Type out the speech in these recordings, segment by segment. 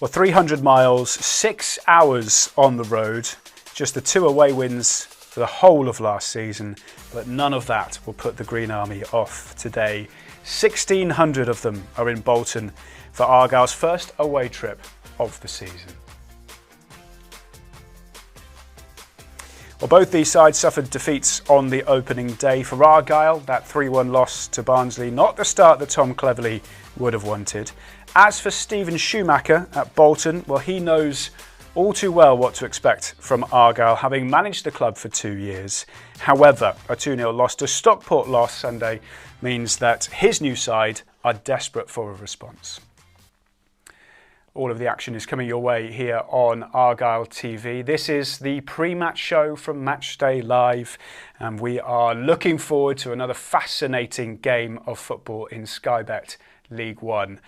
Well, 300 miles, 6 hours on the road, just the 2 away wins for the whole of last season, but none of that will put the Green Army off today. 1,600 of them are in Bolton for Argyle's first away trip of the season. Well, both these sides suffered defeats on the opening day. For Argyle, that 3-1 loss to Barnsley, not the start that Tom Cleverley would have wanted. As for Stephen Schumacher at Bolton, well, he knows all too well what to expect from Argyle, having managed the club for 2 years. However, a 2-0 loss to Stockport last Sunday means that his new side are desperate for a response. All of the action is coming your way here on Argyle TV. This is the pre-match show from Matchday Live, and we are looking forward to another fascinating game of football in Sky Bet League One.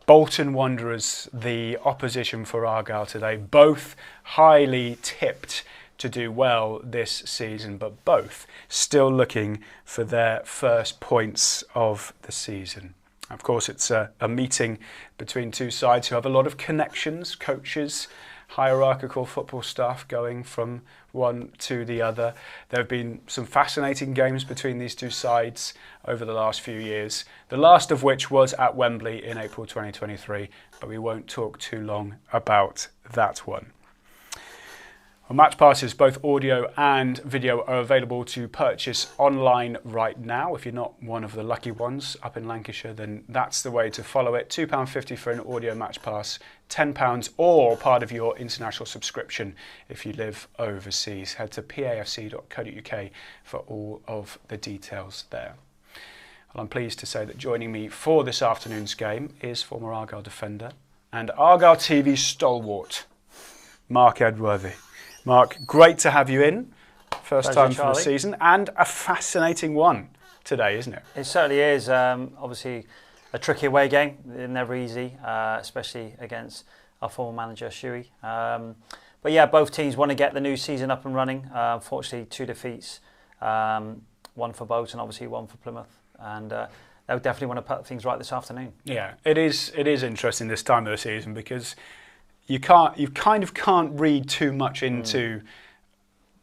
Bolton Wanderers, the opposition for Argyle today, both highly tipped to do well this season, but both still looking for their first points of the season. Of course, it's a meeting between two sides who have a lot of connections, coaches, hierarchical football staff going from one to the other. There have been some fascinating games between these two sides over the last few years, the last of which was at Wembley in April 2023, but we won't talk too long about that one. Well, match passes, both audio and video, are available to purchase online right now. If you're not one of the lucky ones up in Lancashire, then that's the way to follow it. £2.50 for an audio match pass, £10 or part of your international subscription if you live overseas. Head to pafc.co.uk for all of the details there. Well, I'm pleased to say that joining me for this afternoon's game is former Argyle defender and Argyle TV stalwart, Mark Edworthy. Mark, great to have you in. First time for the season, and a fascinating one today, isn't it? It certainly is. Obviously, a tricky away game. Never easy, especially against our former manager, Shuey. But yeah, both teams want to get the new season up and running. Unfortunately, 2 defeats. One for Bolton, obviously one for Plymouth. And they'll definitely want to put things right this afternoon. Yeah, it is interesting this time of the season because you kind of can't read too much into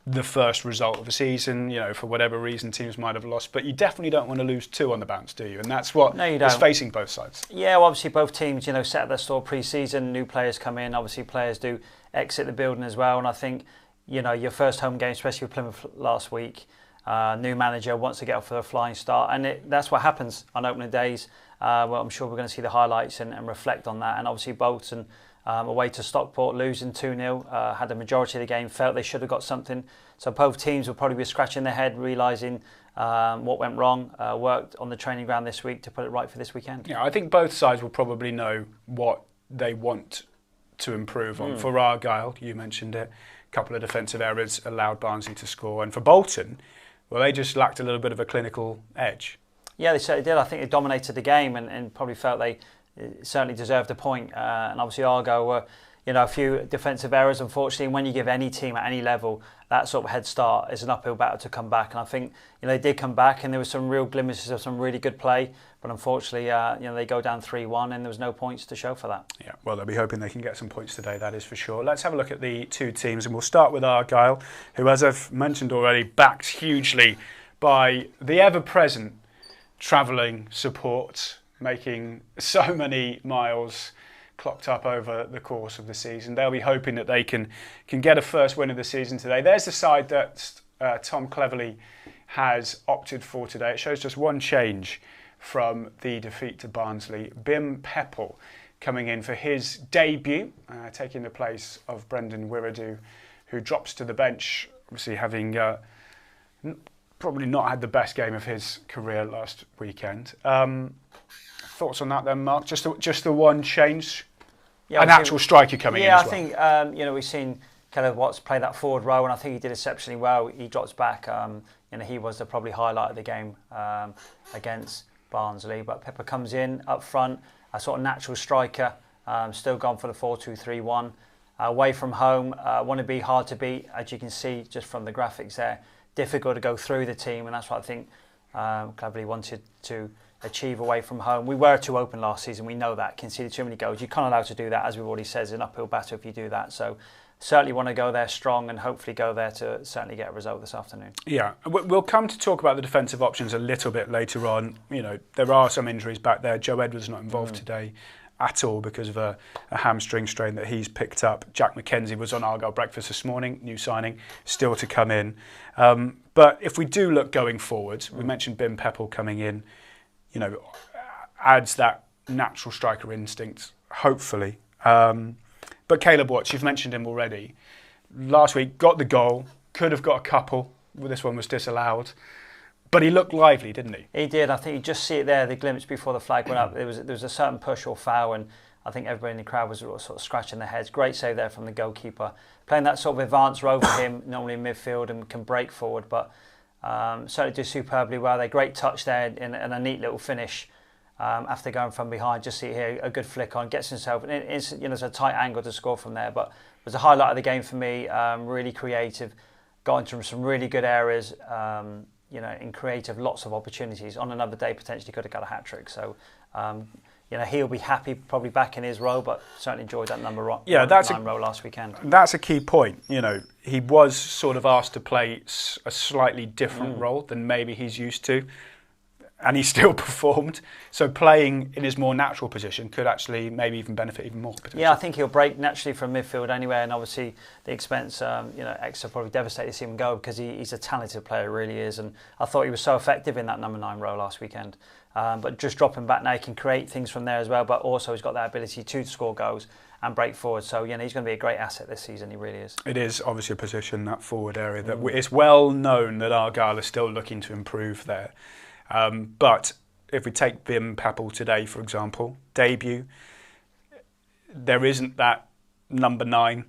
the first result of the season. You know, for whatever reason, teams might have lost, but you definitely don't want to lose 2 on the bounce, do you? And that's what is facing both sides. Yeah, well, obviously both teams, set their store pre-season. New players come in. Obviously, players do exit the building as well. And I think, your first home game, especially with Plymouth last week, new manager wants to get off for a flying start, and that's what happens on opening days. Well, I'm sure we're going to see the highlights and reflect on that. And obviously, Bolton away to Stockport, losing 2-0, had the majority of the game, felt they should have got something. So both teams will probably be scratching their head, realising what went wrong, worked on the training ground this week to put it right for this weekend. Yeah, I think both sides will probably know what they want to improve on. For Argyle, you mentioned it, a couple of defensive errors allowed Barnsley to score. And for Bolton, well, they just lacked a little bit of a clinical edge. Yeah, they certainly did. I think they dominated the game and probably felt they certainly deserved a point. And obviously Argyle were, a few defensive errors, unfortunately. And when you give any team at any level that sort of head start, it's an uphill battle to come back. And I think, they did come back and there were some real glimpses of some really good play. But unfortunately, they go down 3-1 and there was no points to show for that. Yeah, well, they'll be hoping they can get some points today, that is for sure. Let's have a look at the two teams, and we'll start with Argyle, who, as I've mentioned already, backed hugely by the ever-present travelling support, making so many miles clocked up over the course of the season. They'll be hoping that they can get a first win of the season today. There's the side that Tom Cleverley has opted for today. It shows just one change from the defeat to Barnsley. Bim Peppel coming in for his debut, taking the place of Brendan Wiradu, who drops to the bench, obviously having probably not had the best game of his career last weekend. Thoughts on that then, Mark? Just the one change? Yeah, an actual striker coming in as well. Yeah, I think, we've seen Keller Watts play that forward row, and I think he did exceptionally well. He drops back. He was the probably highlight of the game against Barnsley. But Pepper comes in up front, a sort of natural striker, still gone for the 4-2-3-1. Away from home, want to be hard to beat, as you can see just from the graphics there. Difficult to go through the team, and that's what I think Cleverley wanted to achieve away from home. We were too open last season, we know that, conceded too many goals. You're kind of allowed to do that, as we've already said, it's an uphill battle if you do that. So certainly want to go there strong and hopefully go there to certainly get a result this afternoon. Yeah, we'll come to talk about the defensive options a little bit later on. You know, there are some injuries back there. Joe Edwards not involved today at all because of a hamstring strain that he's picked up. Jack McKenzie was on Argyle Breakfast this morning, new signing, still to come in. But if we do look going forward, we mentioned Bim Peppel coming in, you know, adds that natural striker instinct, hopefully. But Caleb Watts, you've mentioned him already. Last week, got the goal, could have got a couple. This one was disallowed. But he looked lively, didn't he? He did. I think you just see it there, the glimpse before the flag went up. There was a certain push or foul, and I think everybody in the crowd was sort of scratching their heads. Great save there from the goalkeeper. Playing that sort of advanced role for him, normally in midfield, and can break forward, but certainly do superbly well. They great touch there and a neat little finish after going from behind. Just see here, a good flick on, gets himself, and it's, you know, it's a tight angle to score from there. But it was a highlight of the game for me. Really creative, got into some really good areas. You know, in creative, lots of opportunities. On another day, potentially could have got a hat-trick. So, you know, he'll be happy, probably back in his role, but certainly enjoyed that number 9 role last weekend. That's a key point. You know, he was sort of asked to play a slightly different role than maybe he's used to, and he still performed. So playing in his more natural position could actually maybe even benefit even more. Yeah, I think he'll break naturally from midfield anyway, and obviously the expense, you know, extra probably devastated to see him go because he's a talented player, really is, and I thought he was so effective in that number 9 role last weekend. But just dropping back now, he can create things from there as well, but also he's got that ability to score goals and break forward. So, you know, he's going to be a great asset this season, he really is. It is obviously a position, that forward area, that it's well known that Argyle is still looking to improve there. But if we take Bim Peppel today, for example, debut, there isn't that number 9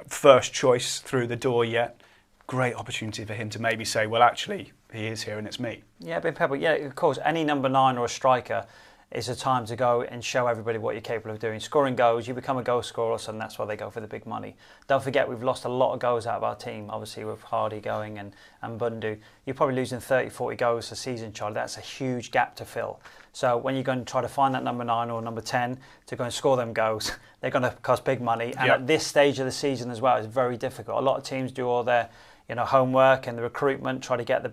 first choice through the door yet. Great opportunity for him to maybe say, well, actually, he is here and it's me. Yeah, Bim Peppel, yeah, of course, any number 9 or a striker is a time to go and show everybody what you're capable of doing. Scoring goals, you become a goal scorer, all of a sudden that's why they go for the big money. Don't forget, we've lost a lot of goals out of our team, obviously with Hardy going and Bundu. You're probably losing 30, 40 goals a season, Charlie. That's a huge gap to fill. So when you're going to try to find that number 9 or number 10 to go and score them goals, they're going to cost big money. And at this stage of the season as well, it's very difficult. A lot of teams do all their, you know, homework and the recruitment, try to get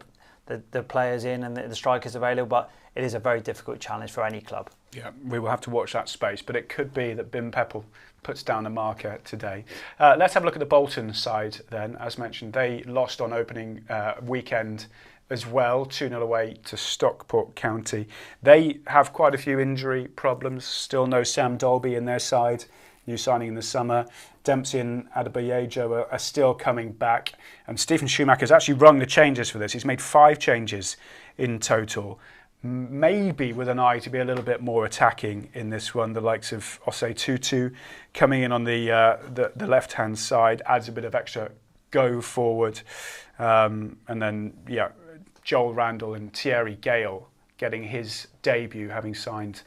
the players in and the strikers available, but it is a very difficult challenge for any club. Yeah, we will have to watch that space, but it could be that Bim Peppel puts down a marker today. Let's have a look at the Bolton side then. As mentioned, they lost on opening weekend as well, 2-0 away to Stockport County. They have quite a few injury problems, still no Sam Dolby in their side, new signing in the summer. Dempsey and Adebayejo are still coming back. And Stephen Schumacher's actually rung the changes for this. He's made 5 changes in total. Maybe with an eye to be a little bit more attacking in this one. The likes of Osei Tutu coming in on the left-hand side adds a bit of extra go forward. And then, yeah, Joel Randall and Thierry Gale getting his debut, having signed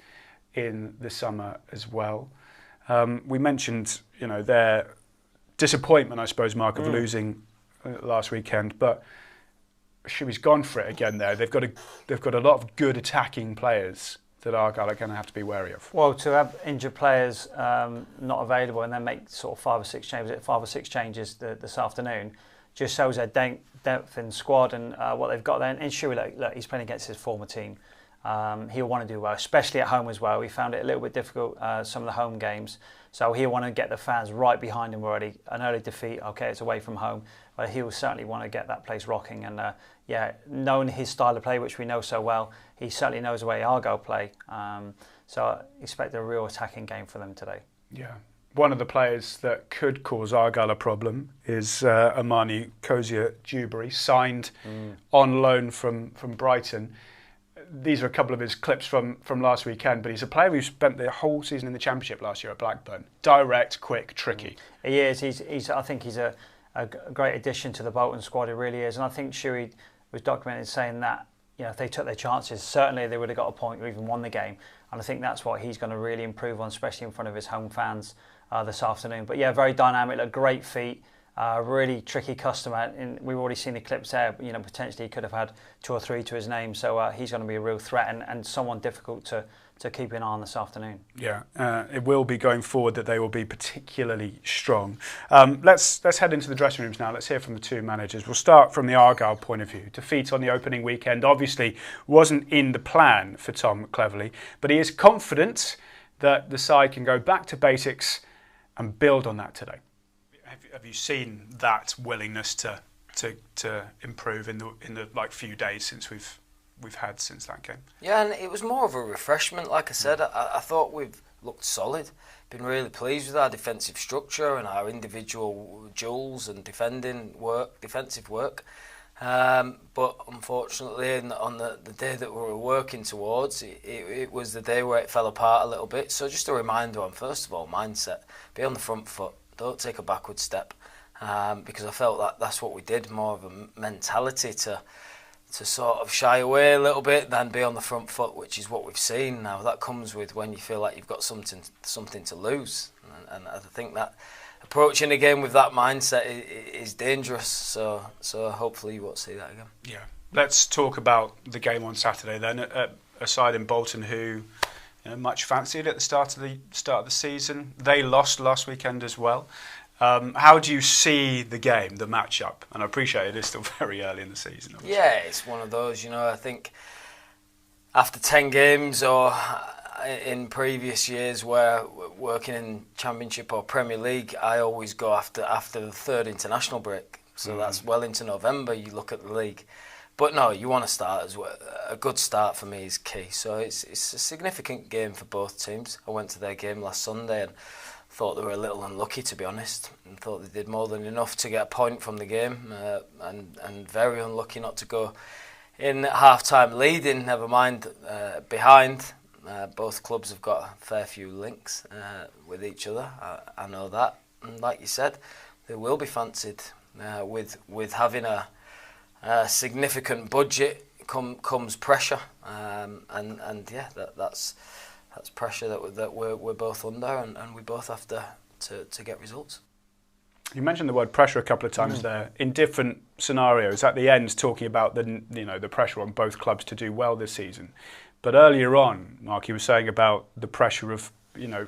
in the summer as well. We mentioned, you know, their disappointment, I suppose, Mark, of losing last weekend, but Shuey's gone for it again there. They've got a lot of good attacking players that Argyle are going to have to be wary of. Well, to have injured players not available and then make sort of 5 or 6 changes this afternoon just shows their depth in squad and what they've got there. And Shuey, look, he's playing against his former team. He'll want to do well, especially at home as well. We found it a little bit difficult some of the home games, so he'll want to get the fans right behind him already. An early defeat, okay, it's away from home, but he'll certainly want to get that place rocking. And knowing his style of play, which we know so well, he certainly knows the way Argyle play. So I expect a real attacking game for them today. Yeah. One of the players that could cause Argyle a problem is Amani Kozia-Dewberry, signed on loan from Brighton. These are a couple of his clips from last weekend, but he's a player who spent the whole season in the Championship last year at Blackburn. Direct, quick, tricky. He is. I think he's a great addition to the Bolton squad. He really is. And I think Shuey was documented saying that, you know, if they took their chances, certainly they would have got a point or even won the game. And I think that's what he's going to really improve on, especially in front of his home fans this afternoon. But yeah, very dynamic, great feet. Really tricky customer, and we've already seen the clips there. Potentially he could have had 2 or 3 to his name, so he's going to be a real threat and someone difficult to keep an eye on this afternoon. Yeah, it will be going forward that they will be particularly strong. Let's head into the dressing rooms now. Let's hear from the two managers. We'll start from the Argyle point of view. Defeat on the opening weekend obviously wasn't in the plan for Tom Cleverley, but he is confident that the side can go back to basics and build on that today. Have you seen that willingness to improve in the few days since we've had since that game? Yeah, and it was more of a refreshment. Like I said, I thought we've looked solid. Been really pleased with our defensive structure and our individual duels and defensive work. But unfortunately, on the day that we were working towards, it was the day where it fell apart a little bit. So just a reminder on, first of all, mindset. Be on the front foot. Don't take a backward step. Because I felt that that's what we did, more of a mentality to sort of shy away a little bit than be on the front foot, which is what we've seen now. That comes with when you feel like you've got something to lose. And I think that approaching a game with that mindset is dangerous. So hopefully you won't see that again. Yeah. Let's talk about the game on Saturday then. A side in Bolton who much fancied at the start of the season. They lost last weekend as well. How do you see the game, the matchup? And I appreciate it is still very early in the season. Obviously. Yeah, it's one of those, I think after 10 games or in previous years where working in Championship or Premier League, I always go after the third international break. So that's well into November, you look at the league. But no, you want to start as well. A good start for me is key. So it's a significant game for both teams. I went to their game last Sunday and thought they were a little unlucky, to be honest, and thought they did more than enough to get a point from the game, and very unlucky not to go in at half-time leading, never mind behind. Both clubs have got a fair few links with each other, I know that. And like you said, they will be fancied with having a significant budget comes pressure, and yeah, that's pressure that we're both under, and we both have to get results. You mentioned the word pressure a couple of times there in different scenarios. At the end, talking about the pressure on both clubs to do well this season, but earlier on, Mark, you were saying about the pressure of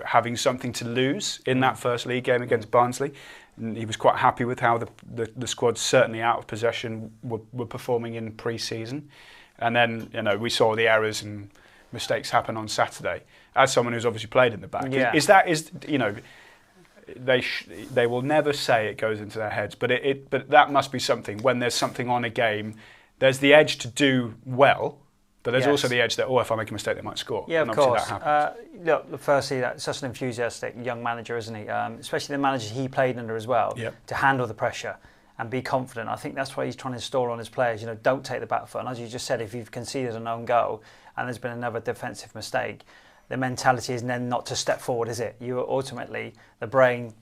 having something to lose in that first league game against Barnsley. And he was quite happy with how the squad, certainly out of possession, were performing in pre-season. And then we saw the errors and mistakes happen on Saturday. As someone who's obviously played in the back, they will never say it goes into their heads, but that must be something. When there's something on a game, there's the edge to do well, but there's also the edge that if I make a mistake, they might score. Yeah, and of course. That happens. Look, firstly, that's such an enthusiastic young manager, isn't he? Especially the manager he played under as well, to handle the pressure and be confident. I think that's what he's trying to install on his players. Don't take the back foot. And as you just said, if you've conceded an own goal and there's been another defensive mistake, the mentality is then not to step forward, is it? You ultimately, the brain,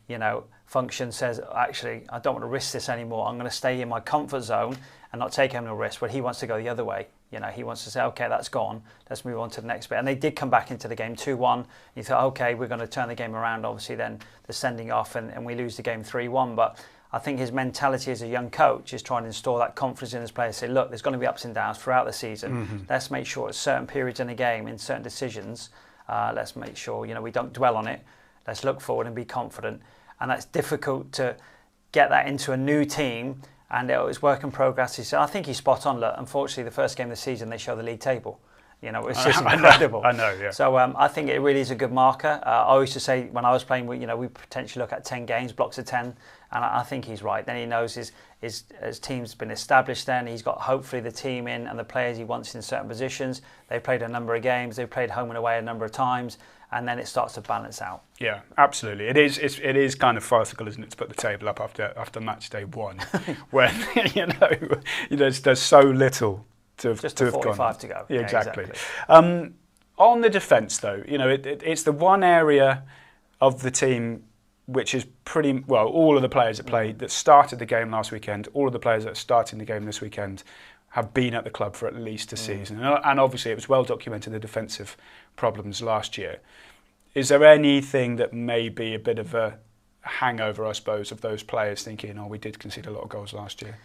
function says, actually, I don't want to risk this anymore. I'm going to stay in my comfort zone and not take any risk. But he wants to go the other way. He wants to say, okay, that's gone. Let's move on to the next bit. And they did come back into the game 2-1. You thought, okay, we're going to turn the game around. Obviously, then the sending off and we lose the game 3-1. But I think his mentality as a young coach is trying to install that confidence in his players. Say, look, there's going to be ups and downs throughout the season. Let's make sure at certain periods in the game, in certain decisions, let's make sure we don't dwell on it. Let's look forward and be confident. And that's difficult to get that into a new team. And it was work in progress. I think he's spot on. Look, unfortunately, the first game of the season, they show the league table. It's just incredible. I know, yeah. So I think it really is a good marker. I used to say when I was playing, we potentially look at 10 games, blocks of 10, and I think he's right. Then he knows his team's been established then. He's got hopefully the team in and the players he wants in certain positions. They've played a number of games. They've played home and away a number of times. And then it starts to balance out. Yeah, absolutely. It is kind of farcical, isn't it, to put the table up after match day 1, when there's so little to have just to have 45 gone. to go. Yeah, exactly. On the defence, though, it's the one area of the team which is pretty well. All of the players that started the game last weekend, all of the players that are starting the game this weekend, have been at the club for at least a season. And obviously it was well documented, the defensive problems last year. Is there anything that may be a bit of a hangover, I suppose, of those players thinking, "Oh, we did concede a lot of goals last year."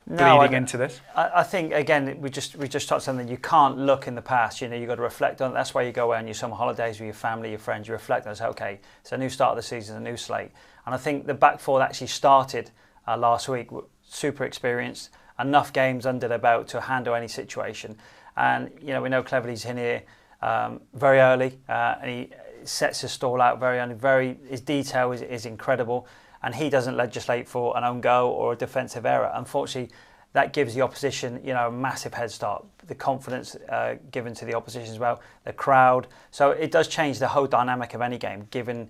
No, Bleeding into this? I think, again, we just touched on that. You can't look in the past. You've got to reflect on it. That's why you go away on your summer holidays with your family, your friends. You reflect on it and say, okay, it's a new start of the season, a new slate. And I think the back four that actually started last week were super experienced, enough games under their belt to handle any situation. And, we know Cleverley's in here very early, and he sets his stall out very early. His detail is incredible. And he doesn't legislate for an own goal or a defensive error. Unfortunately, that gives the opposition, a massive head start. The confidence given to the opposition as well, the crowd. So it does change the whole dynamic of any game, given,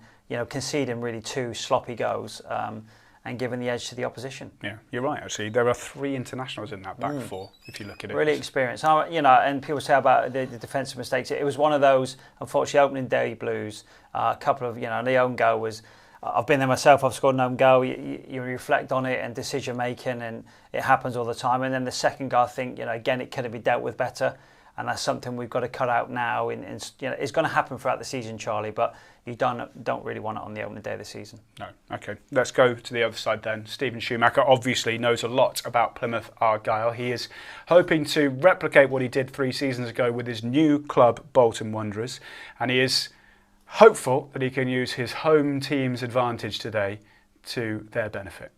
conceding really 2 sloppy goals and giving the edge to the opposition. Yeah, you're right, actually. There are 3 internationals in that back four, if you look at it. Really experienced. And people say about the defensive mistakes. It was one of those, unfortunately, opening day blues. A couple of, the own goal was... I've been there myself. I've scored an own goal. You reflect on it and decision making, and it happens all the time. And then the second goal, I think, again, it could have been dealt with better, and that's something we've got to cut out now. It's going to happen throughout the season, Charlie, but you don't really want it on the opening day of the season. No. Okay. Let's go to the other side then. Stephen Schumacher obviously knows a lot about Plymouth Argyle. He is hoping to replicate what he did 3 seasons ago with his new club, Bolton Wanderers, and he is hopeful that he can use his home team's advantage today to their benefit.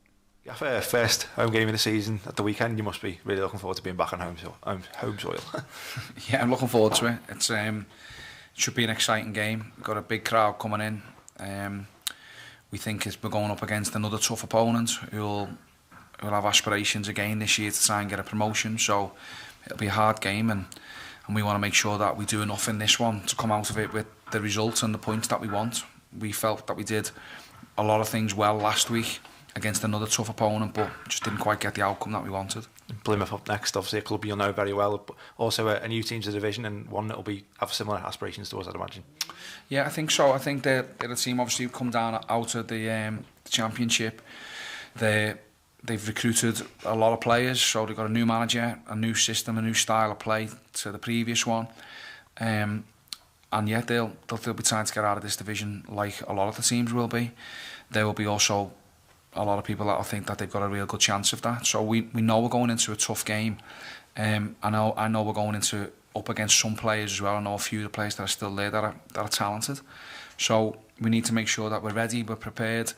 Yeah, first home game of the season at the weekend. You must be really looking forward to being back on home soil. Yeah, I'm looking forward to it. It should be an exciting game. We've got a big crowd coming in. We think we're going up against another tough opponent who'll have aspirations again this year to try and get a promotion. So it'll be a hard game, and we want to make sure that we do enough in this one to come out of it with the results and the points that we want. We felt that we did a lot of things well last week against another tough opponent, but just didn't quite get the outcome that we wanted. Plymouth up next, obviously a club you'll know very well, but also a new team to the division, and one that will have similar aspirations to us, I'd imagine. Yeah, I think so. I think they're a team obviously come down out of the Championship. They've recruited a lot of players, so they've got a new manager, a new system, a new style of play to the previous one. And yet they'll be trying to get out of this division like a lot of the teams will be. There will be also a lot of people that will think that they've got a real good chance of that. So we know we're going into a tough game. I know we're going into up against some players as well. I know a few of the players that are still there that are talented. So we need to make sure that we're ready, we're prepared,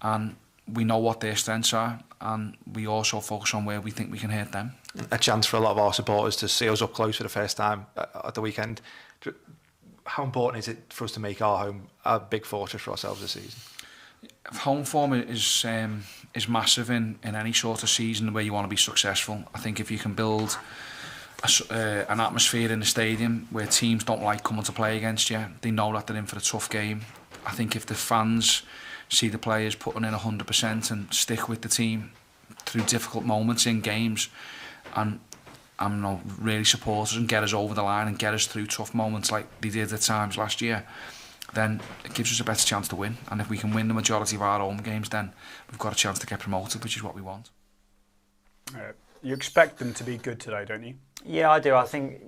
and we know what their strengths are, and we also focus on where we think we can hurt them. A chance for a lot of our supporters to see us up close for the first time at the weekend. How important is it for us to make our home a big fortress for ourselves this season? Home form is massive in any sort of season where you want to be successful. I think if you can build an atmosphere in the stadium where teams don't like coming to play against you, they know that they're in for a tough game. I think if the fans see the players putting in 100% and stick with the team through difficult moments in games, and really support us and get us over the line and get us through tough moments like they did at times last year, then it gives us a better chance to win. And if we can win the majority of our home games, then we've got a chance to get promoted, which is what we want. You expect them to be good today, don't you? Yeah, I do. I think,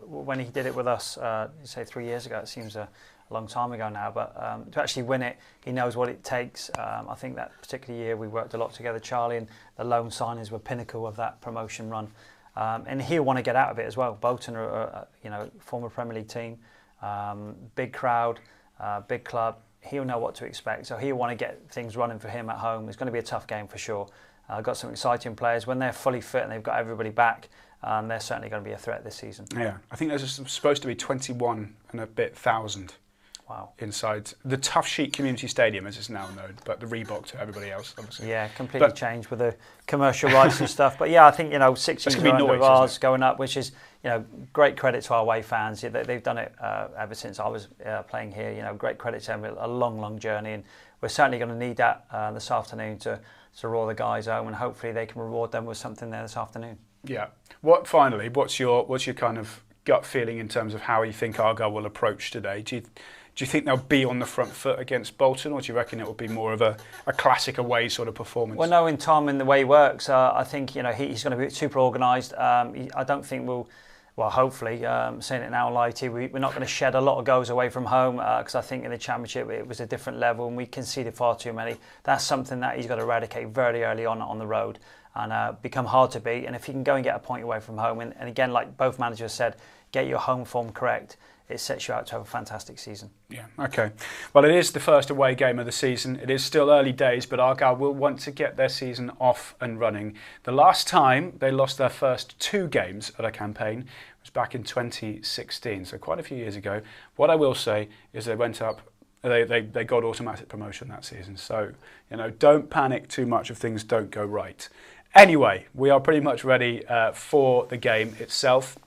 when he did it with us, say 3 years ago, it seems a long time ago now, but to actually win it, he knows what it takes. I think that particular year we worked a lot together, Charlie, and the loan signings were pinnacle of that promotion run. And he'll want to get out of it as well. Bolton are, former Premier League team, big crowd, big club. He'll know what to expect, so he'll want to get things running for him at home. It's going to be a tough game for sure. Got some exciting players. When they're fully fit and they've got everybody back, they're certainly going to be a threat this season. Yeah, I think there's supposed to be 21 and a bit thousand. Wow. Inside the Tough Sheet Community Stadium, as it's now known, but the Reebok to everybody else, obviously. Yeah, completely changed with the commercial rights and stuff. But yeah, I think 6 years of ours going up, which is great credit to our away fans. They've done it ever since I was playing here. Great credit to them. A long journey, and we're certainly going to need that this afternoon to roar the guys home, and hopefully they can reward them with something there this afternoon. Yeah. Finally, what's your kind of gut feeling in terms of how you think Argyle will approach today? Do you think they'll be on the front foot against Bolton, or do you reckon it will be more of a classic away sort of performance? Well, knowing Tom and the way he works, I think he's going to be super organised. I don't think we'll well, hopefully, saying it now on live TV, we're not going to shed a lot of goals away from home, because I think in the Championship it was a different level and we conceded far too many. That's something that he's got to eradicate very early on the road and become hard to beat. And if he can go and get a point away from home, and again, like both managers said, get your home form correct, it sets you out to have a fantastic season. Yeah, okay. Well, it is the first away game of the season. It is still early days, but Argyle will want to get their season off and running. The last time they lost their first 2 games of a campaign was back in 2016, so quite a few years ago. What I will say is they went up, they got automatic promotion that season. So, don't panic too much if things don't go right. Anyway, we are pretty much ready for the game itself.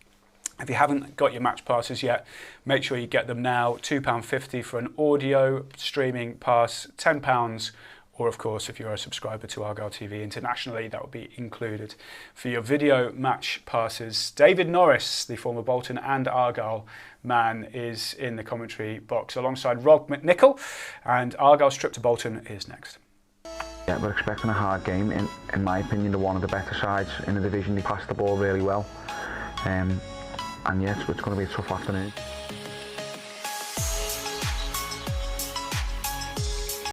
If you haven't got your match passes yet, make sure you get them now. £2.50 for an audio streaming pass, £10, or of course, if you're a subscriber to Argyle TV internationally, that will be included. For your video match passes, David Norris, the former Bolton and Argyle man, is in the commentary box alongside Rob McNichol, and Argyle's trip to Bolton is next. Yeah, we're expecting a hard game. In my opinion, they're one of the better sides in the division. They pass the ball really well. And yes, it's going to be a tough afternoon.